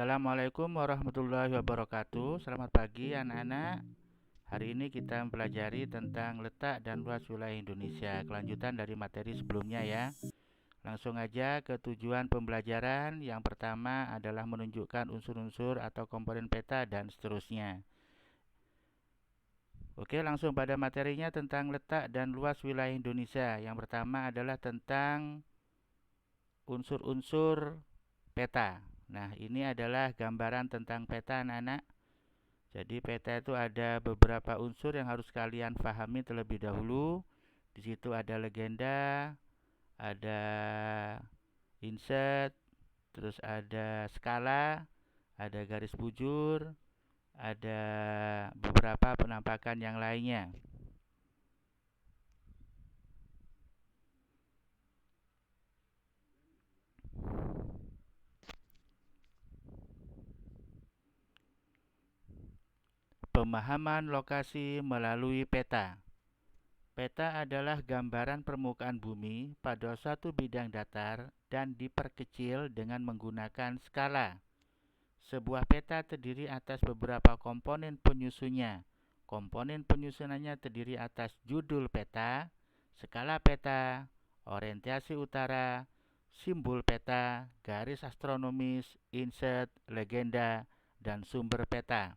Assalamualaikum warahmatullahi wabarakatuh. Selamat pagi anak-anak. Hari ini kita mempelajari tentang letak dan luas wilayah Indonesia. Kelanjutan dari materi sebelumnya ya. Langsung aja ke tujuan pembelajaran. Yang pertama adalah menunjukkan unsur-unsur atau komponen peta dan seterusnya. Oke, langsung pada materinya tentang letak dan luas wilayah Indonesia. Yang pertama adalah tentang unsur-unsur peta. Nah, ini adalah gambaran tentang peta anak-anak. Jadi peta itu ada beberapa unsur yang harus kalian pahami terlebih dahulu. Di situ ada legenda, ada inset, terus ada skala, ada garis bujur, ada beberapa penampakan yang lainnya. Pemahaman lokasi melalui peta. Peta adalah gambaran permukaan bumi pada suatu bidang datar dan diperkecil dengan menggunakan skala. Sebuah peta terdiri atas beberapa komponen penyusunnya. Komponen penyusunannya terdiri atas judul peta, skala peta, orientasi utara, simbol peta, garis astronomis, inset, legenda, dan sumber peta.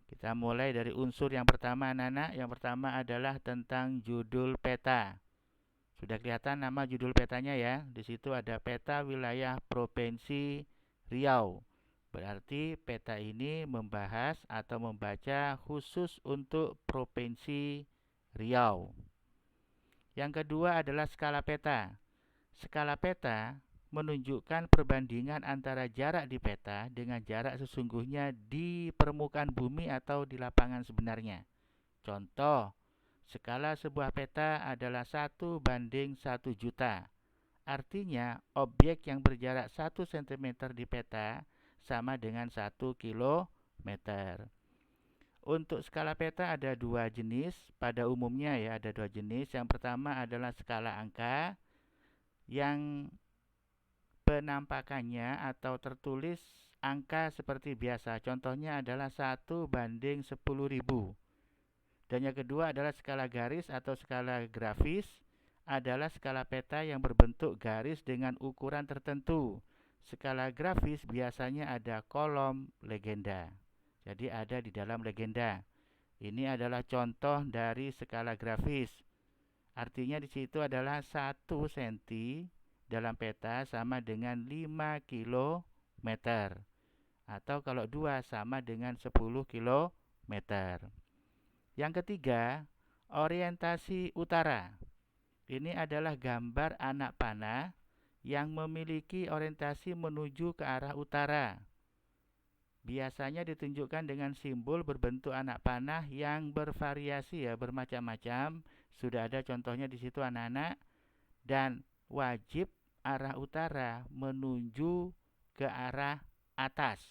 Kita mulai dari unsur yang pertama anak-anak. Yang pertama adalah tentang judul peta. Sudah kelihatan nama judul petanya ya. Di situ ada peta wilayah Provinsi Riau. Berarti peta ini membahas atau membaca khusus untuk Provinsi Riau. Yang kedua adalah skala peta. Skala peta menunjukkan perbandingan antara jarak di peta dengan jarak sesungguhnya di permukaan bumi atau di lapangan sebenarnya. Contoh, skala sebuah peta adalah 1:1.000.000. Artinya, objek yang berjarak 1 cm di peta sama dengan 1 kilometer. Untuk skala peta ada dua jenis, pada umumnya ya ada dua jenis. Yang pertama adalah skala angka yang penampakannya atau tertulis angka seperti biasa. Contohnya adalah 1:10.000. Dan yang kedua adalah skala garis atau skala grafis, adalah skala peta yang berbentuk garis dengan ukuran tertentu. Skala grafis biasanya ada kolom legenda. Jadi ada di dalam legenda. Ini adalah contoh dari skala grafis. Artinya di situ adalah 1 cm dalam peta sama dengan 5 kilometer. Atau kalau 2 sama dengan 10 kilometer. Yang ketiga, orientasi utara. Ini adalah gambar anak panah yang memiliki orientasi menuju ke arah utara. Biasanya ditunjukkan dengan simbol berbentuk anak panah yang bervariasi ya, bermacam-macam. Sudah ada contohnya di situ anak-anak. Dan wajib arah utara menuju ke arah atas.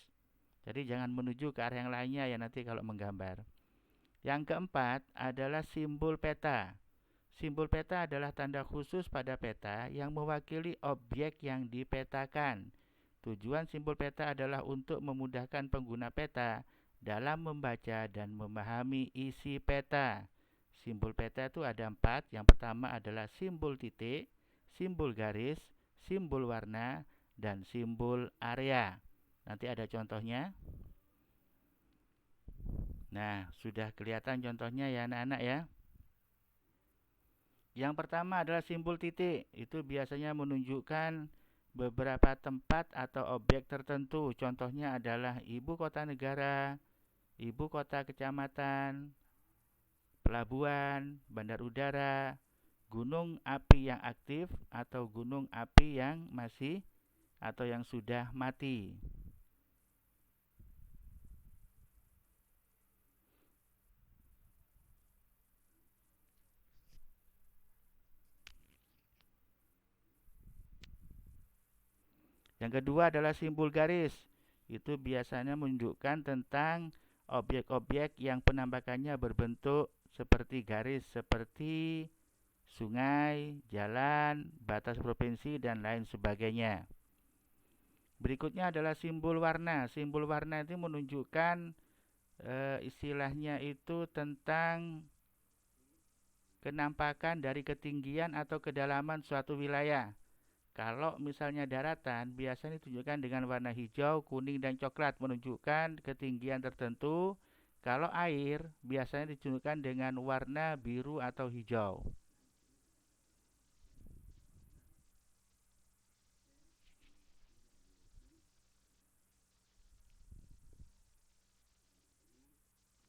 Jadi jangan menuju ke arah yang lainnya ya nanti kalau menggambar. Yang keempat adalah simbol peta. Simbol peta adalah tanda khusus pada peta yang mewakili objek yang dipetakan. Tujuan simbol peta adalah untuk memudahkan pengguna peta dalam membaca dan memahami isi peta. Simbol peta itu ada 4. Yang pertama adalah simbol titik, simbol garis, simbol warna, dan simbol area. Nanti ada contohnya. Nah, sudah kelihatan contohnya ya anak-anak ya. Yang pertama adalah simbol titik. Itu biasanya menunjukkan beberapa tempat atau objek tertentu. Contohnya adalah ibu kota negara, ibu kota kecamatan, pelabuhan, bandar udara, gunung api yang aktif atau gunung api yang masih atau yang sudah mati. Yang kedua adalah simbol garis. Itu biasanya menunjukkan tentang objek-objek yang penampakannya berbentuk seperti garis, seperti sungai, jalan, batas provinsi, dan lain sebagainya. Berikutnya adalah simbol warna. Simbol warna itu menunjukkan istilahnya itu tentang kenampakan dari ketinggian atau kedalaman suatu wilayah. Kalau misalnya daratan, biasanya ditunjukkan dengan warna hijau, kuning, dan coklat menunjukkan ketinggian tertentu. Kalau air, biasanya ditunjukkan dengan warna biru atau hijau.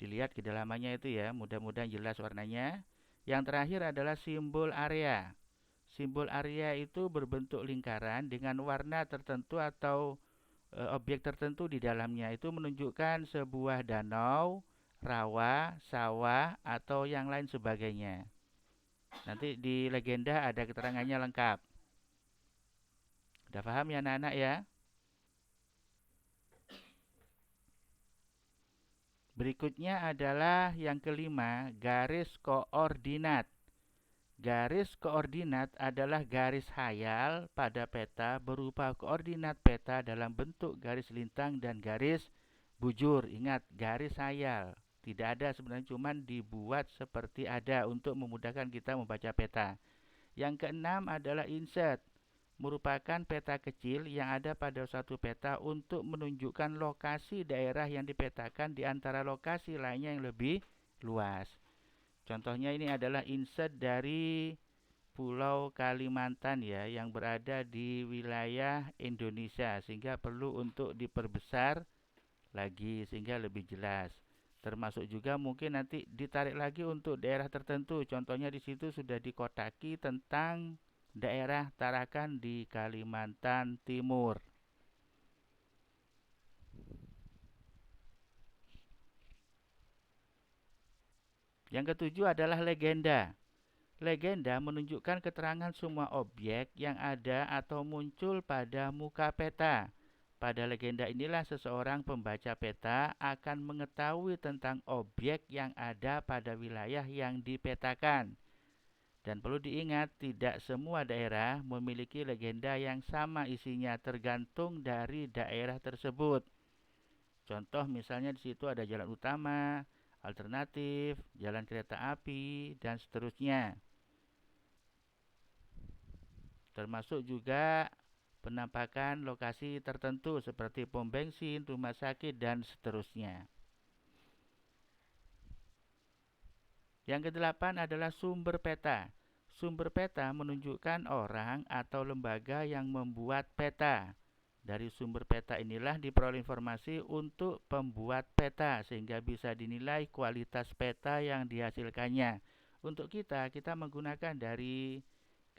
Dilihat kedalamannya itu ya, mudah-mudahan jelas warnanya. Yang terakhir adalah simbol area. Simbol area itu berbentuk lingkaran dengan warna tertentu atau objek tertentu di dalamnya. Itu menunjukkan sebuah danau, rawa, sawah, atau yang lain sebagainya. Nanti di legenda ada keterangannya lengkap. Udah paham ya anak-anak ya? Berikutnya adalah yang kelima, garis koordinat. Garis koordinat adalah garis hayal pada peta berupa koordinat peta dalam bentuk garis lintang dan garis bujur. Ingat, garis hayal. Tidak ada sebenarnya, cuma dibuat seperti ada untuk memudahkan kita membaca peta. Yang keenam adalah insert. Merupakan peta kecil yang ada pada suatu peta untuk menunjukkan lokasi daerah yang dipetakan di antara lokasi lainnya yang lebih luas. Contohnya ini adalah insert dari Pulau Kalimantan ya, yang berada di wilayah Indonesia, sehingga perlu untuk diperbesar lagi sehingga lebih jelas. Termasuk juga mungkin nanti ditarik lagi untuk daerah tertentu. Contohnya di situ sudah dikotaki tentang daerah Tarakan di Kalimantan Timur. Yang ketujuh adalah legenda. Legenda menunjukkan keterangan semua objek yang ada atau muncul pada muka peta. Pada legenda inilah seseorang pembaca peta akan mengetahui tentang objek yang ada pada wilayah yang dipetakan. Dan perlu diingat, tidak semua daerah memiliki legenda yang sama isinya, tergantung dari daerah tersebut. Contoh misalnya di situ ada jalan utama, alternatif, jalan kereta api, dan seterusnya. Termasuk juga penampakan lokasi tertentu seperti pom bensin, rumah sakit, dan seterusnya. Yang kedelapan adalah sumber peta. Sumber peta menunjukkan orang atau lembaga yang membuat peta. Dari sumber peta inilah diperoleh informasi untuk pembuat peta sehingga bisa dinilai kualitas peta yang dihasilkannya. Untuk kita menggunakan dari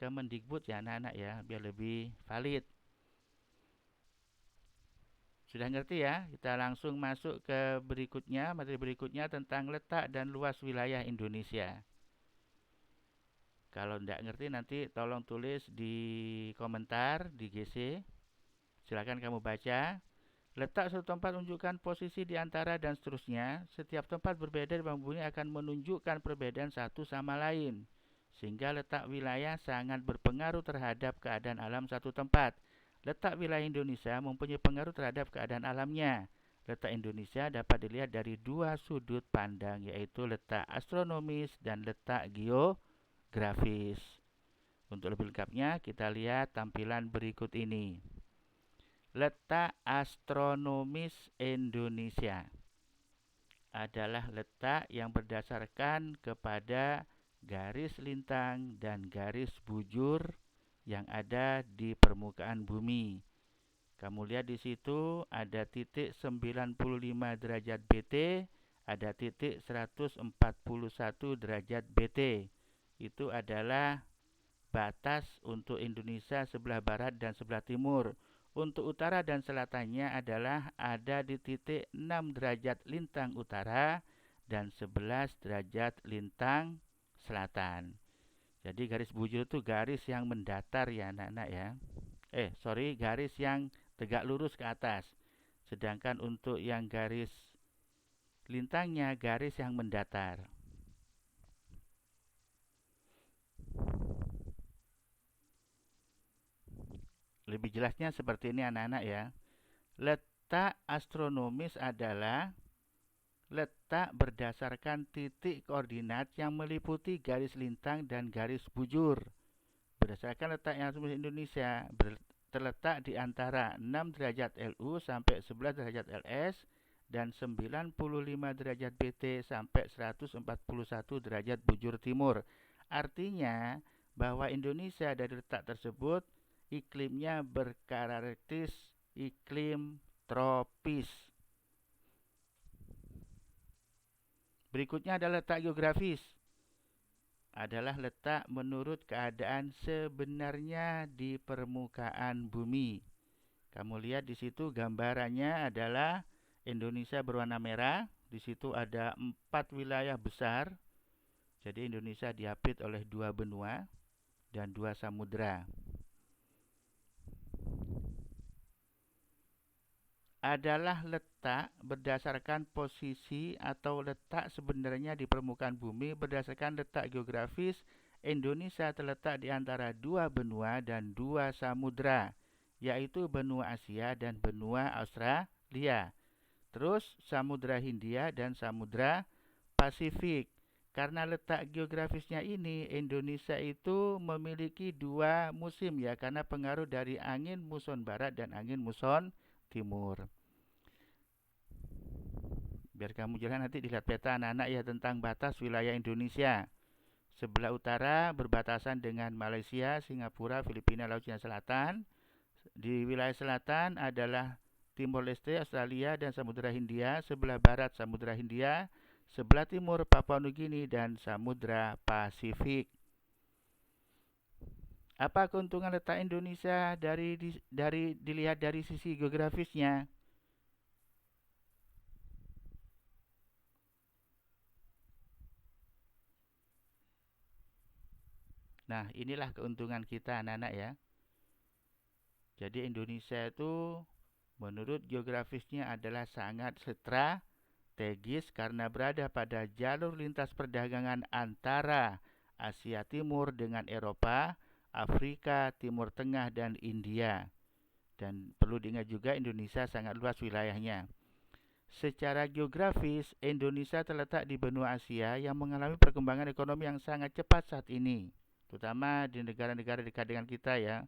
Kemendikbud ya anak-anak ya, biar lebih valid. Sudah ngerti ya? Kita langsung masuk ke berikutnya, materi berikutnya tentang letak dan luas wilayah Indonesia. Kalau tidak ngerti nanti tolong tulis di komentar di GC. Silakan kamu baca. Letak suatu tempat menunjukkan posisi di antara dan seterusnya. Setiap tempat berbeda di bumi akan menunjukkan perbedaan satu sama lain. Sehingga letak wilayah sangat berpengaruh terhadap keadaan alam satu tempat. Letak wilayah Indonesia mempunyai pengaruh terhadap keadaan alamnya. Letak Indonesia dapat dilihat dari dua sudut pandang, yaitu letak astronomis dan letak geografis. Untuk lebih lengkapnya, kita lihat tampilan berikut ini. Letak astronomis Indonesia adalah letak yang berdasarkan kepada garis lintang dan garis bujur yang ada di permukaan bumi. Kamu lihat di situ ada titik 95 derajat BT, ada titik 141 derajat BT. Itu adalah batas untuk Indonesia sebelah barat dan sebelah timur. Untuk utara dan selatannya adalah ada di titik 6 derajat lintang utara dan 11 derajat lintang selatan. Jadi garis bujur itu garis yang mendatar ya anak-anak ya. Garis yang tegak lurus ke atas. Sedangkan untuk yang garis lintangnya garis yang mendatar. Lebih jelasnya seperti ini anak-anak ya. Letak astronomis adalah letak berdasarkan titik koordinat yang meliputi garis lintang dan garis bujur. Berdasarkan letak yang astronomis Indonesia terletak di antara 6 derajat LU sampai 11 derajat LS dan 95 derajat BT sampai 141 derajat bujur timur. Artinya bahwa Indonesia dari letak tersebut iklimnya berkarakteristik iklim tropis. Berikutnya adalah letak geografis. Adalah letak menurut keadaan sebenarnya di permukaan bumi. Kamu lihat di situ gambarannya adalah Indonesia berwarna merah. Di situ ada 4 wilayah besar. Jadi Indonesia diapit oleh 2 benua dan 2 samudra. Adalah letak berdasarkan posisi atau letak sebenarnya di permukaan bumi. Berdasarkan letak geografis, Indonesia terletak di antara 2 benua dan 2 samudra, yaitu benua Asia dan benua Australia. Terus Samudra Hindia dan Samudra Pasifik. Karena letak geografisnya ini, Indonesia itu memiliki 2 musim ya, karena pengaruh dari angin muson barat dan angin muson timur. Biar kamu jelas nanti dilihat peta anak-anak ya tentang batas wilayah Indonesia. Sebelah utara berbatasan dengan Malaysia, Singapura, Filipina, Laut Cina Selatan. Di wilayah selatan adalah Timor Leste, Australia dan Samudra Hindia. Sebelah barat Samudra Hindia. Sebelah timur Papua Nugini dan Samudra Pasifik. Apa keuntungan letak Indonesia dilihat dari sisi geografisnya? Nah, inilah keuntungan kita anak-anak ya. Jadi Indonesia itu menurut geografisnya adalah sangat strategis karena berada pada jalur lintas perdagangan antara Asia Timur dengan Eropa, Afrika, Timur Tengah, dan India. Dan perlu diingat juga Indonesia sangat luas wilayahnya. Secara geografis, Indonesia terletak di benua Asia yang mengalami perkembangan ekonomi yang sangat cepat saat ini, terutama di negara-negara dekat dengan kita ya,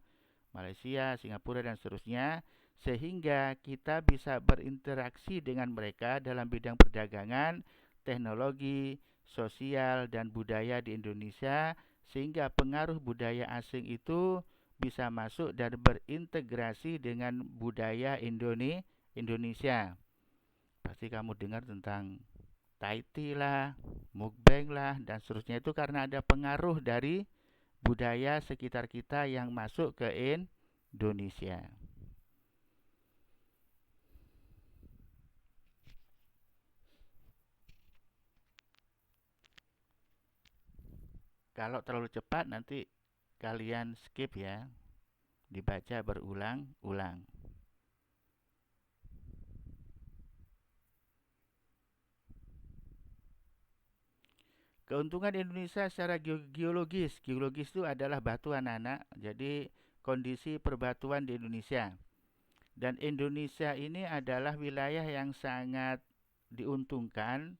Malaysia, Singapura, dan seterusnya, sehingga kita bisa berinteraksi dengan mereka dalam bidang perdagangan, teknologi, sosial, dan budaya di Indonesia, sehingga pengaruh budaya asing itu bisa masuk dan berintegrasi dengan budaya Indonesia. Pasti kamu dengar tentang Thai tea lah, mukbang lah, dan seterusnya itu karena ada pengaruh dari budaya sekitar kita yang masuk ke Indonesia. Kalau terlalu cepat nanti kalian skip ya, dibaca berulang-ulang. Keuntungan Indonesia secara geologis. Geologis itu adalah batu anak-anak. Jadi kondisi perbatuan di Indonesia. Dan Indonesia ini adalah wilayah yang sangat diuntungkan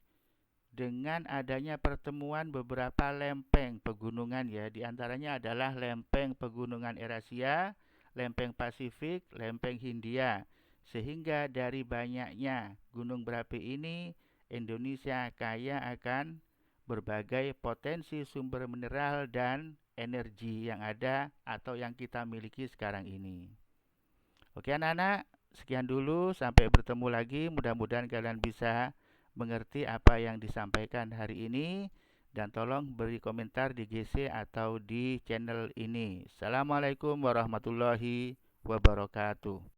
dengan adanya pertemuan beberapa lempeng pegunungan ya. Di antaranya adalah lempeng pegunungan Eurasia, lempeng Pasifik, lempeng Hindia. Sehingga dari banyaknya gunung berapi ini, Indonesia kaya akan berbagai potensi sumber mineral dan energi yang ada atau yang kita miliki sekarang ini. Oke anak-anak, sekian dulu, sampai bertemu lagi. Mudah-mudahan kalian bisa mengerti apa yang disampaikan hari ini, dan tolong beri komentar di GC atau di channel ini. Assalamualaikum warahmatullahi wabarakatuh.